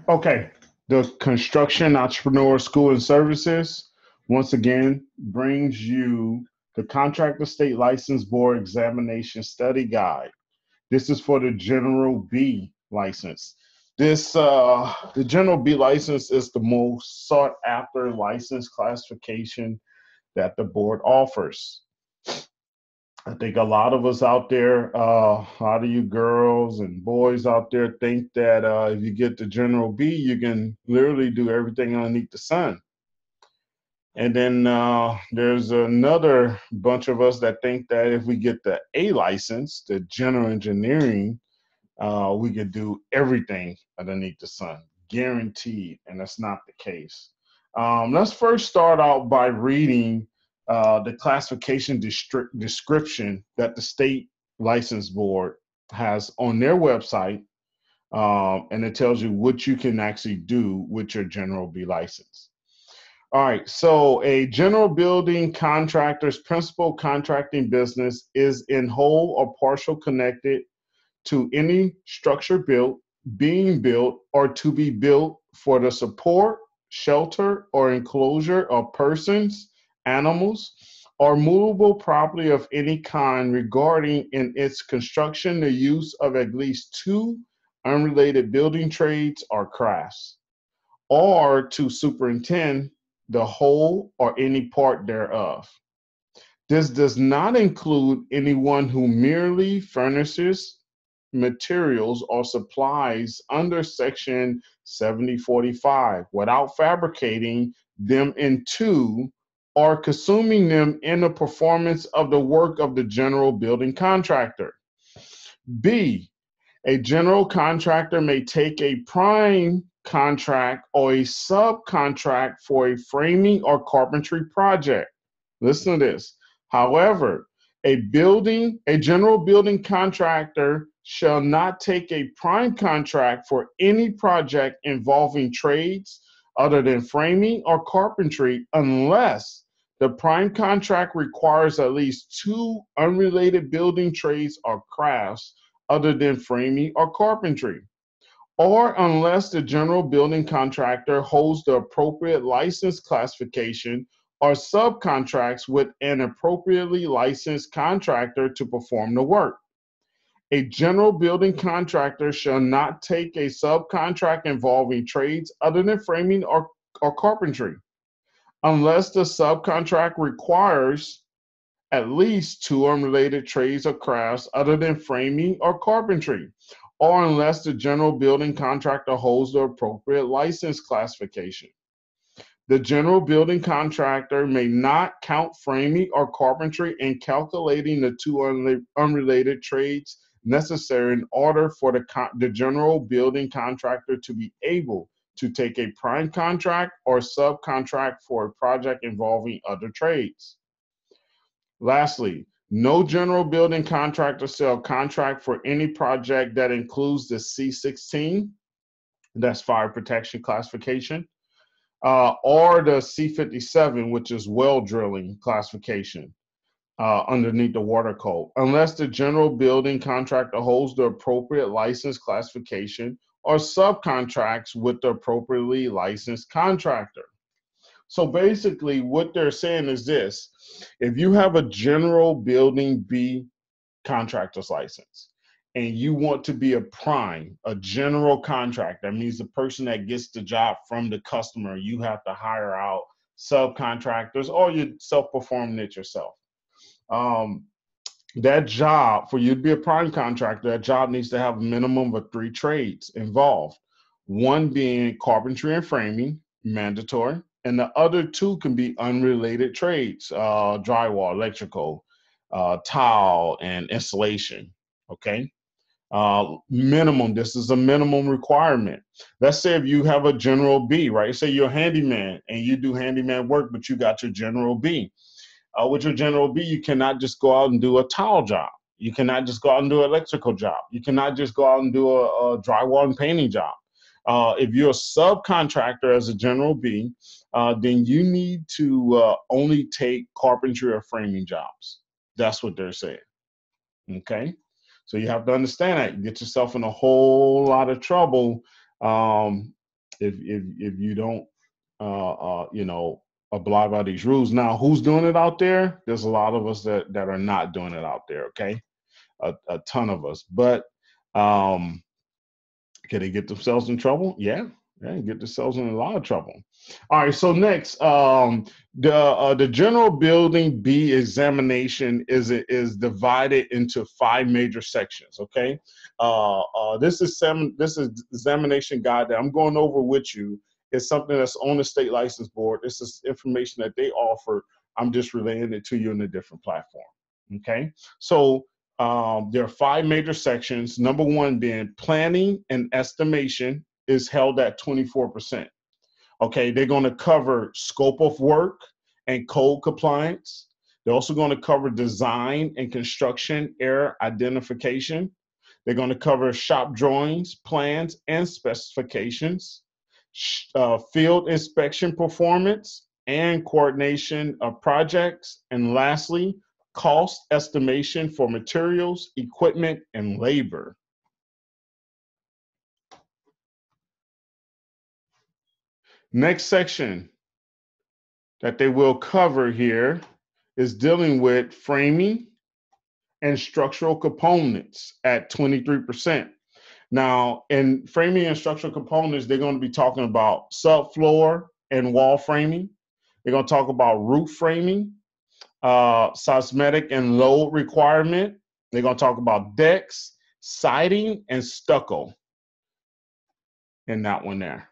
Okay, the Construction Entrepreneur School and Services once again brings you the Contractor State License Board Examination Study Guide. This is for the General B license. The General B license is the most sought after license classification that the board offers. I think a lot of us out there, a lot of you girls and boys out there think that if you get the General B, you can literally do everything underneath the sun. And then there's another bunch of us that think that if we get the A license, the general engineering, we could do everything underneath the sun, guaranteed. And that's not the case. Let's first start out by reading the classification description that the state license board has on their website, and it tells you what you can actually do with your General B license. All right, so a general building contractor's principal contracting business is in whole or partial connected to any structure built, being built, or to be built for the support, shelter, or enclosure of persons, animals, or movable property of any kind regarding in its construction the use of at least two unrelated building trades or crafts, or to superintend the whole or any part thereof. This does not include anyone who merely furnishes materials or supplies under Section 7045 without fabricating them into or consuming them in the performance of the work of the general building contractor. B, a general contractor may take a prime contract or a subcontract for a framing or carpentry project. Listen to this. However, a general building contractor shall not take a prime contract for any project involving trades other than framing or carpentry unless the prime contract requires at least two unrelated building trades or crafts other than framing or carpentry, or unless the general building contractor holds the appropriate license classification or subcontracts with an appropriately licensed contractor to perform the work. A general building contractor shall not take a subcontract involving trades other than framing or carpentry, unless the subcontract requires at least two unrelated trades or crafts other than framing or carpentry, or unless the general building contractor holds the appropriate license classification. The general building contractor may not count framing or carpentry in calculating the two unrelated trades necessary in order for the general building contractor to be able to take a prime contract or subcontract for a project involving other trades. Lastly, no general building contractor shall contract for any project that includes the C16, that's fire protection classification, or the C57, which is well drilling classification underneath the water code, unless the general building contractor holds the appropriate license classification or subcontracts with the appropriately licensed contractor. So basically what they're saying is this: if you have a general building B contractor's license and you want to be a prime, a general contractor, that means the person that gets the job from the customer, you have to hire out subcontractors or you're self-performing it yourself. That job, for you to be a prime contractor, that job needs to have a minimum of 3 trades involved. One being carpentry and framing, mandatory, and the other 2 can be unrelated trades, drywall, electrical, tile, and installation. Okay. Minimum, this is a minimum requirement. Let's say if you have a general B, right? Say you're a handyman and you do handyman work, but you got your general B. With your general B, you cannot just go out and do a tile job. You cannot just go out and do an electrical job. You cannot just go out and do a drywall and painting job. If you're a subcontractor as a general B, then you need to only take carpentry or framing jobs. That's what they're saying. Okay. So you have to understand that. You get yourself in a whole lot of trouble if you don't you know, abide by these rules. Now, who's doing it out there? There's a lot of us that are not doing it out there. Okay, a ton of us. But can they get themselves in trouble? Yeah. Yeah, get themselves in a lot of trouble. All right, so next, the general building B examination is divided into 5 major sections. Okay, this examination guide that I'm going over with you is something that's on the state license board. This is information that they offer. I'm just relaying it to you in a different platform. Okay, so there are 5 major sections. Number 1 being planning and estimation is held at 24%. Okay, they're going to cover scope of work and code compliance. They're also going to cover design and construction error identification. They're going to cover shop drawings, plans, and specifications, field inspection performance, and coordination of projects. And lastly, cost estimation for materials, equipment, and labor. Next section that they will cover here is dealing with framing and structural components at 23%. Now, in framing and structural components, they're going to be talking about subfloor and wall framing. They're going to talk about roof framing, seismic and load requirement. They're going to talk about decks, siding, and stucco in that one there.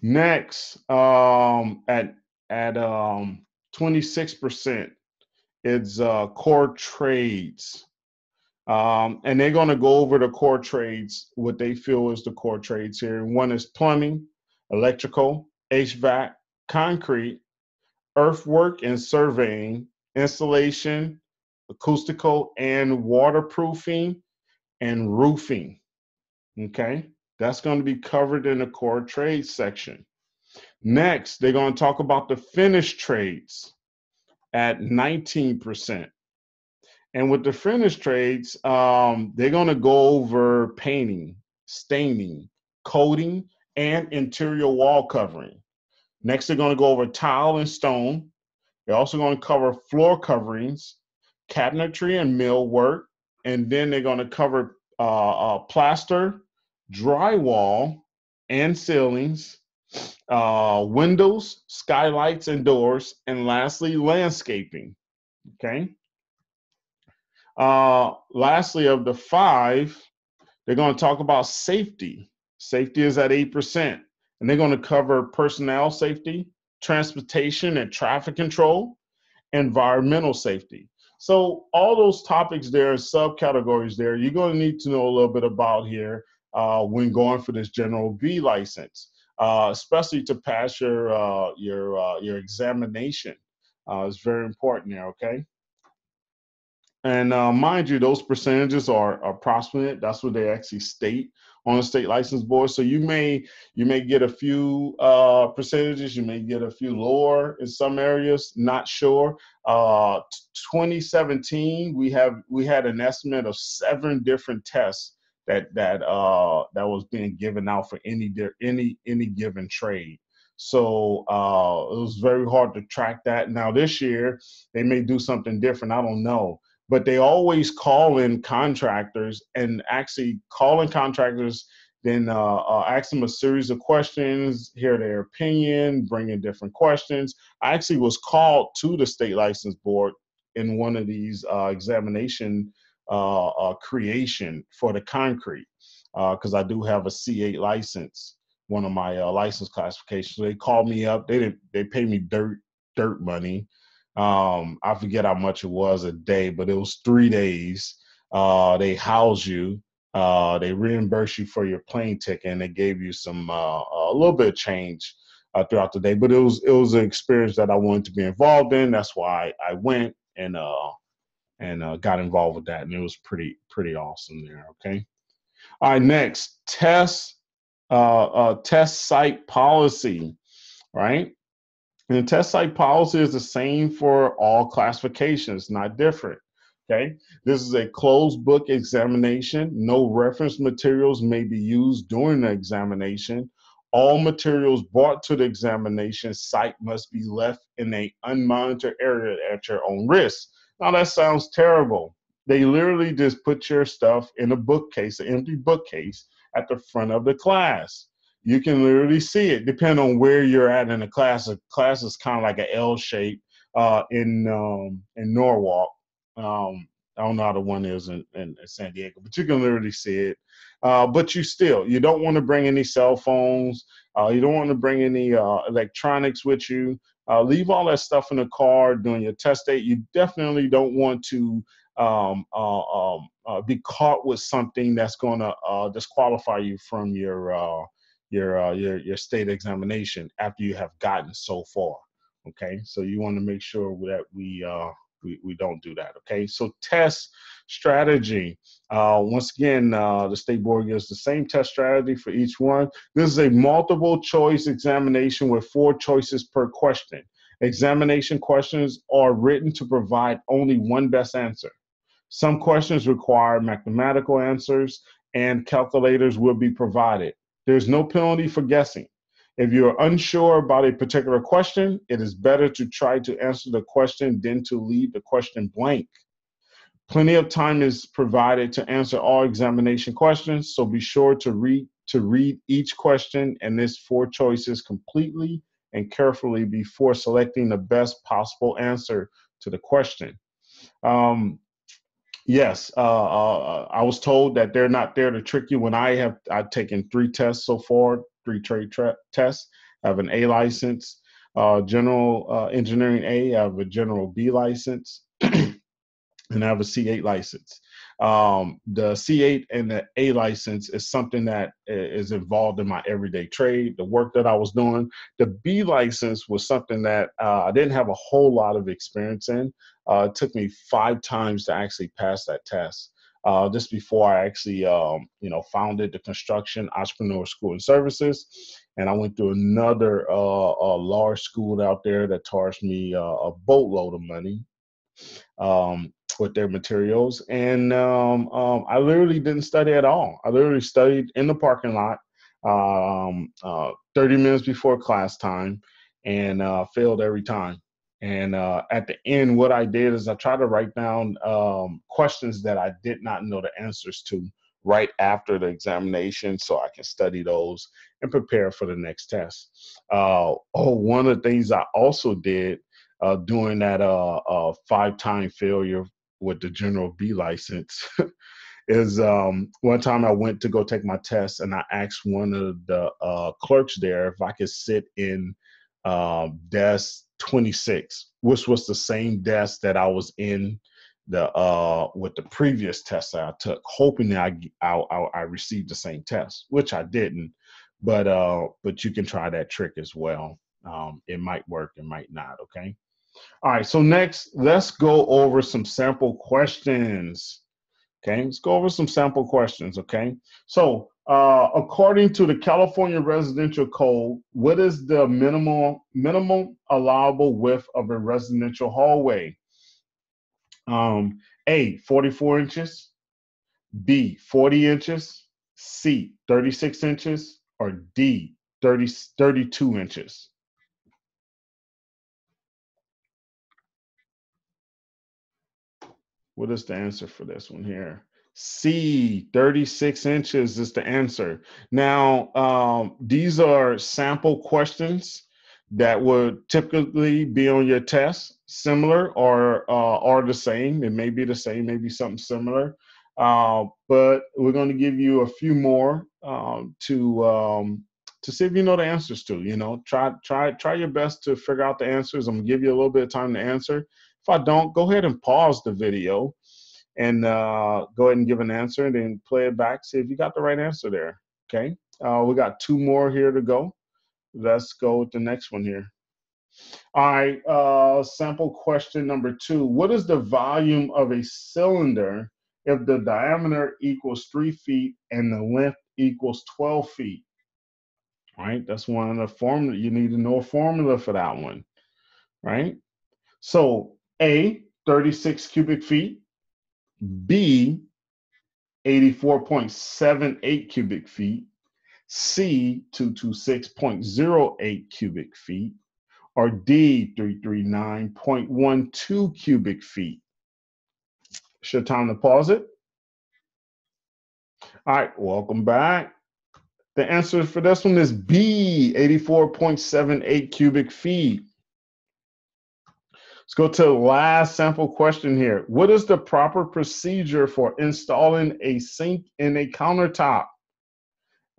Next, at 26%, it's core trades. And they're going to go over the core trades, what they feel is the core trades here. And one is plumbing, electrical, HVAC, concrete, earthwork and surveying, installation, acoustical and waterproofing, and roofing. Okay, that's going to be covered in the core trades section. Next, they're going to talk about the finished trades at 19%. And with the finished trades, they're going to go over painting, staining, coating, and interior wall covering. Next, they're going to go over tile and stone. They're also going to cover floor coverings, cabinetry and millwork, and then they're going to cover plaster, drywall, and ceilings, windows, skylights, and doors, and lastly, landscaping. Okay. Lastly, of the 5, they're going to talk about safety. Safety is at 8%, and they're going to cover personnel safety, transportation and traffic control, environmental safety. So all those topics there, subcategories there, you're going to need to know a little bit about here when going for this General B license, especially to pass your examination. It's very important there, okay? And mind you, those percentages are approximate. That's what they actually state on the state license board. So you may get a few percentages, you may get a few lower in some areas. Not sure. 2017, we had an estimate of 7 different tests that was being given out for any given trade. So it was very hard to track that. Now this year they may do something different. I don't know. But they always call in contractors, and actually calling contractors, then ask them a series of questions, hear their opinion, bring in different questions. I actually was called to the state license board in one of these examination creation for the concrete, because I do have a C8 license, one of my license classifications. So they called me up. They paid me dirt money. I forget how much it was a day, but it was 3 days. They house you, they reimburse you for your plane ticket, and they gave you some a little bit of change throughout the day. But it was an experience that I wanted to be involved in. That's why I went and got involved with that, and it was pretty awesome there. Okay. All right. Next, test site policy, right? And the test site policy is the same for all classifications, not different. Okay, this is a closed book examination. No reference materials may be used during the examination. All materials brought to the examination site must be left in an unmonitored area at your own risk. Now that sounds terrible. They literally just put your stuff in a bookcase, an empty bookcase at the front of the class. You can literally see it, depending on where you're at in the class. The class is kind of like an L shape in Norwalk. I don't know how the one is in San Diego, but you can literally see it. But you don't want to bring any cell phones. You don't want to bring any electronics with you. Leave all that stuff in the car during your test date. You definitely don't want to be caught with something that's going to disqualify you from your state examination after you have gotten so far. Okay, so you want to make sure that we don't do that. Okay, so test strategy. Once again, the state board gives the same test strategy for each one. This is a multiple choice examination with 4 choices per question. Examination questions are written to provide only one best answer. Some questions require mathematical answers, and calculators will be provided. There's no penalty for guessing. If you're unsure about a particular question, it is better to try to answer the question than to leave the question blank. Plenty of time is provided to answer all examination questions, so be sure to read each question and its 4 choices completely and carefully before selecting the best possible answer to the question. Yes, I was told that they're not there to trick you. When I've taken 3 tests so far, 3 trade tests. I have an A license, general engineering A. I have a general B license, and I have a C8 license. The C8 and the A license is something that is involved in my everyday trade, the work that I was doing. The B license was something that I didn't have a whole lot of experience in. It took me 5 times to actually pass that test. This before I actually, founded the Construction.Entrepreneurs School and Services, and I went through another large school out there that charged me a boatload of money with their materials, and I literally didn't study at all. I literally studied in the parking lot 30 minutes before class time, and failed every time. And at the end, what I did is I tried to write down questions that I did not know the answers to right after the examination, so I can study those and prepare for the next test. One of the things I also did during that 5-time failure with the general B license is one time I went to go take my test, and I asked one of the clerks there if I could sit in desk 26, which was the same desk that I was in with the previous test that I took, hoping that I received the same test, which I didn't. But you can try that trick as well. It might work, it might not. Okay. All right. So next, let's go over some sample questions. Okay, let's go over some sample questions, okay? So, according to the California Residential Code, what is the minimum allowable width of a residential hallway? A, 44 inches, B, 40 inches, C, 36 inches, or D, 32 inches? What is the answer for this one here? C, 36 inches is the answer. Now, these are sample questions that would typically be on your test, similar or the same. It may be the same, maybe something similar. But we're going to give you a few more to see if you know the answers to. Try your best to figure out the answers. I'm going to give you a little bit of time to answer. If I don't, go ahead and pause the video and go ahead and give an answer, and then play it back, see if you got the right answer there. Okay, we got 2 more here to go. Let's go with the next one here. All right, sample question number 2. What is the volume of a cylinder if the diameter equals 3 feet and the length equals 12 feet? Right, that's one of the formula. You need to know a formula for that one, right? So A, 36 cubic feet, B, 84.78 cubic feet, C, 226.08 cubic feet, or D, 339.12 cubic feet? It's your time to pause it. All right, welcome back. The answer for this one is B, 84.78 cubic feet. Let's go to the last sample question here. What is the proper procedure for installing a sink in a countertop?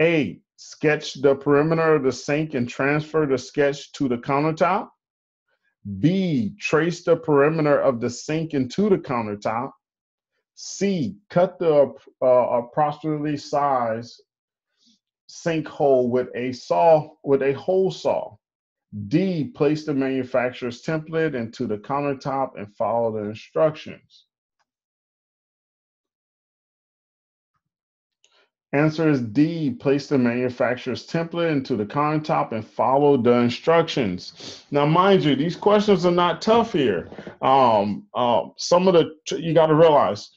A, sketch the perimeter of the sink and transfer the sketch to the countertop. B, trace the perimeter of the sink into the countertop. C, cut the approximately sized sink hole with a hole saw. D, place the manufacturer's template into the countertop and follow the instructions. Answer is D, place the manufacturer's template into the countertop and follow the instructions. Now, mind you, these questions are not tough here. Some of you got to realize,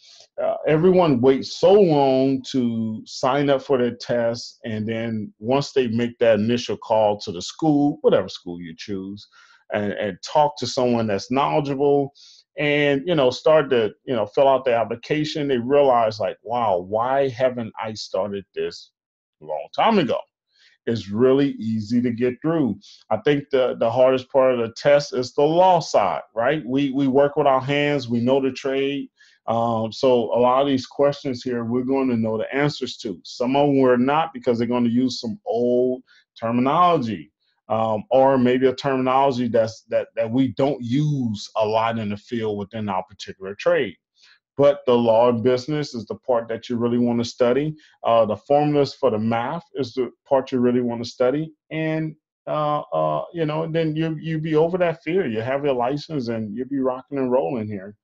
everyone waits so long to sign up for their test, and then once they make that initial call to the school, whatever school you choose, and talk to someone that's knowledgeable, and start to fill out the application, they realize, like, wow, why haven't I started this a long time ago? It's really easy to get through. I think the hardest part of the test is the law side, right? We work with our hands, we know the trade. So a lot of these questions here, we're going to know the answers to. Some of them we're not, because they're going to use some old terminology, or maybe a terminology that we don't use a lot in the field within our particular trade. But the law of business is the part that you really want to study. The formulas for the math is the part you really want to study. And then you be over that fear. You have your license and you'll be rocking and rolling here.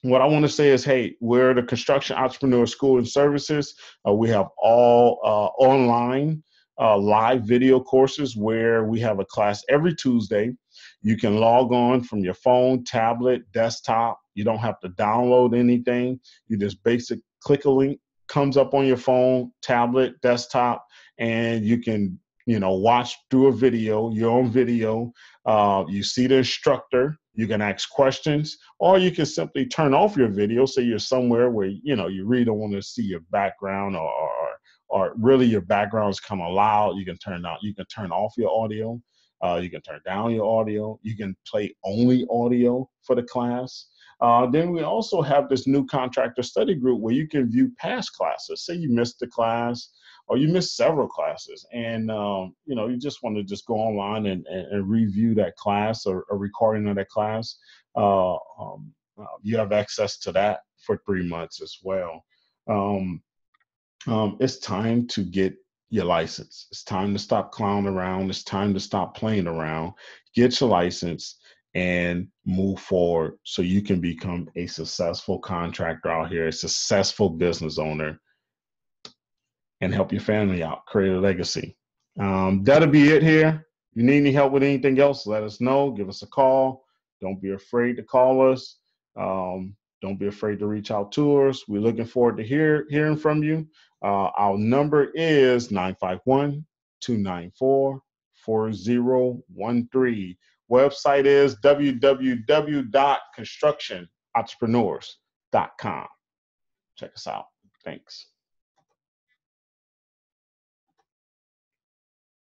What I want to say is, hey, we're the Construction Entrepreneur School and Services. We have all online live video courses where we have a class every Tuesday. You can log on from your phone, tablet, desktop. You don't have to download anything. You just click a link, comes up on your phone, tablet, desktop, and you can watch through a video, your own video. You see the instructor. You can ask questions, or you can simply turn off your video. Say you're somewhere where you really don't want to see your background, or really your background is kind of loud. You can turn off your audio. You can turn down your audio. You can play only audio for the class. Then we also have this new Contractor Study Group where you can view past classes. Say you missed the class, or you missed several classes, and you just want to just go online and review that class, or a recording of that class. You have access to that for 3 months as well. It's time to get your license. It's time to stop clowning around. It's time to stop playing around. Get your license and move forward so you can become a successful contractor out here, a successful business owner, and help your family out, create a legacy. That'll be it here. If you need any help with anything else, let us know. Give us a call. Don't be afraid to call us. Don't be afraid to reach out to us. We're looking forward to hearing from you. Our number is 951-294-4013. Website is www.construction.entrepreneurs.com. Check us out. Thanks.